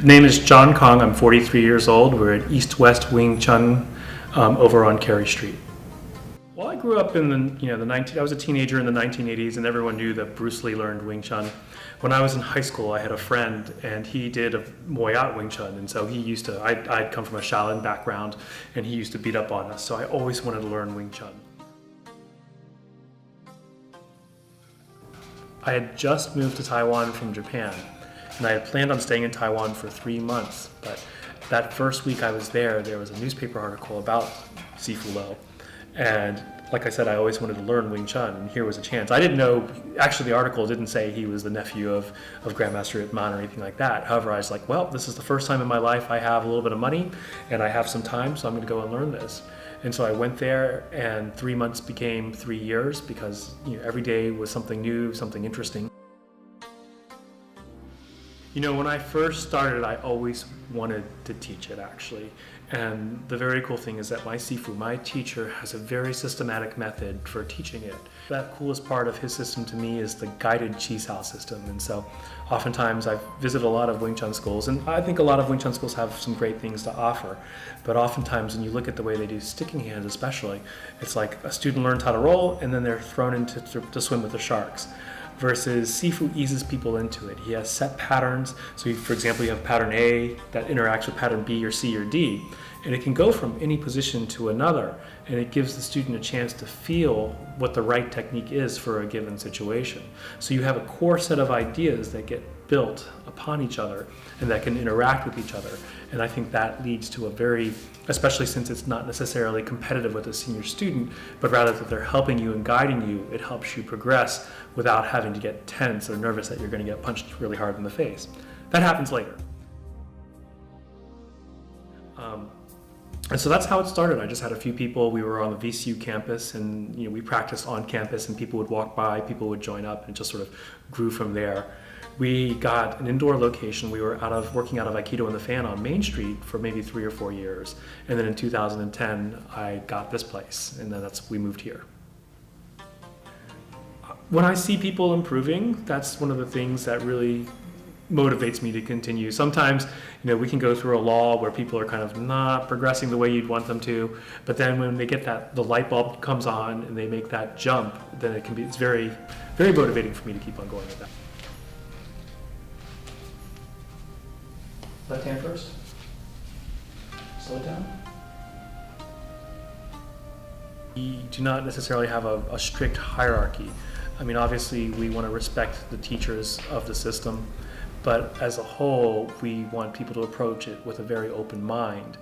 Name is John Kong. I'm 43 years old. We're at East West Wing Chun over on Cary Street. Well, I grew up in I was a teenager in the 1980s, and everyone knew that Bruce Lee learned Wing Chun. When I was in high school, I had a friend, and he did a Muay Thai Wing Chun, and so I'd come from a Shaolin background, and he used to beat up on us, so I always wanted to learn Wing Chun. I had just moved to Taiwan from Japan, and I had planned on staying in Taiwan for 3 months, but that first week I was there was a newspaper article about Sifu Lo. And like I said, I always wanted to learn Wing Chun, and here was a chance. I didn't know, actually the article didn't say he was the nephew of Grandmaster Ip Man or anything like that. However, I was like, well, this is the first time in my life I have a little bit of money and I have some time, so I'm going to go and learn this. And so I went there, and 3 months became 3 years because every day was something new, something interesting. When I first started, I always wanted to teach it, actually. And the very cool thing is that my Sifu, my teacher, has a very systematic method for teaching it. That coolest part of his system to me is the guided chi sao system. And so oftentimes I've visited a lot of Wing Chun schools, and I think a lot of Wing Chun schools have some great things to offer. But oftentimes when you look at the way they do sticking hands especially, it's like a student learns how to roll and then they're thrown into to swim with the sharks. Versus Sifu eases people into it. He has set patterns. So for example, you have pattern A that interacts with pattern B or C or D, and it can go from any position to another, and it gives the student a chance to feel what the right technique is for a given situation. So you have a core set of ideas that get built upon each other and that can interact with each other. And I think that leads to especially since it's not necessarily competitive with a senior student, but rather that they're helping you and guiding you, it helps you progress without having to get tense or nervous that you're going to get punched really hard in the face. That happens later. And so that's how it started. I just had a few people. We were on the VCU campus, and we practiced on campus, and people would walk by, people would join up, and it just sort of grew from there. We got an indoor location. We were working out of Aikido in the Fan on Main Street for maybe 3 or 4 years. And then in 2010, I got this place, and then we moved here. When I see people improving, that's one of the things that really motivates me to continue. Sometimes, we can go through a law where people are kind of not progressing the way you'd want them to, but then when they get the light bulb comes on and they make that jump, then it's very, very motivating for me to keep on going with that. Left hand first. Slow it down. We do not necessarily have a strict hierarchy. Obviously we want to respect the teachers of the system, but as a whole, we want people to approach it with a very open mind.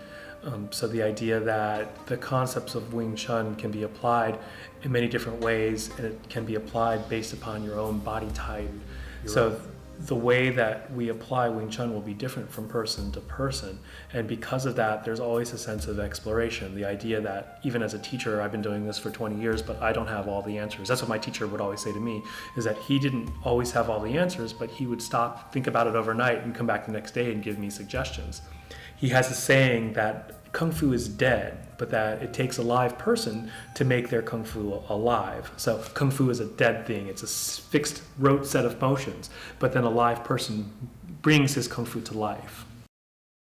So the idea that the concepts of Wing Chun can be applied in many different ways, and it can be applied based upon your own body type. The way that we apply Wing Chun will be different from person to person, and because of that, there's always a sense of exploration. The idea that even as a teacher, I've been doing this for 20 years, but I don't have all the answers. That's what my teacher would always say to me, is that he didn't always have all the answers, but he would stop, think about it overnight, and come back the next day and give me suggestions. He has a saying that Kung Fu is dead, but that it takes a live person to make their Kung Fu alive. So Kung Fu is a dead thing. It's a fixed rote set of motions, but then a live person brings his Kung Fu to life.